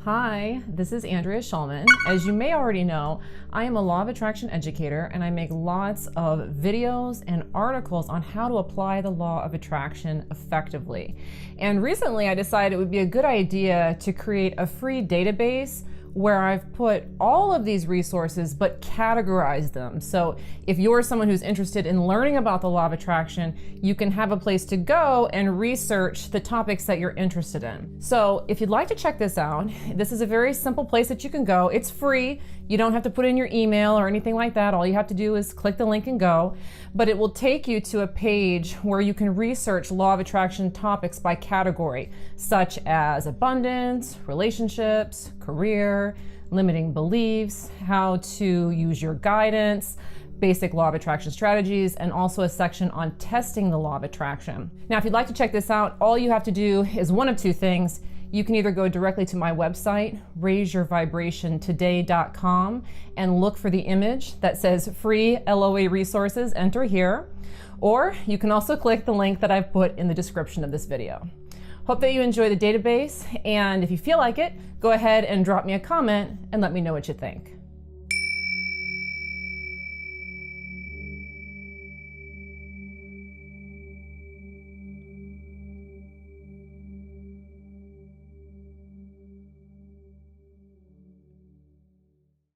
Hi, this is Andrea Schulman. As you may already know, I am a law of attraction educator and I make lots of videos and articles on how to apply the law of attraction effectively. And recently I decided it would be a good idea to create a free database where I've put all of these resources but categorized them. So if you're someone who's interested in learning about the law of attraction, you can have a place to go and research the topics that you're interested in. So if you'd like to check this out, this is a very simple place that you can go. It's free. You don't have to put in your email or anything like that. All you have to do is click the link and go. But it will take you to a page where you can research law of attraction topics by category, such as abundance, relationships, career, limiting beliefs, how to use your guidance, basic law of attraction strategies, and also a section on testing the law of attraction. Now, if you'd like to check this out, all you have to do is one of two things. You can either go directly to my website, raiseyourvibrationtoday.com, and look for the image that says free LOA resources, enter here, or you can also click the link that I've put in the description of this video. Hope that you enjoy the database, and if you feel like it, go ahead and drop me a comment and let me know what you think.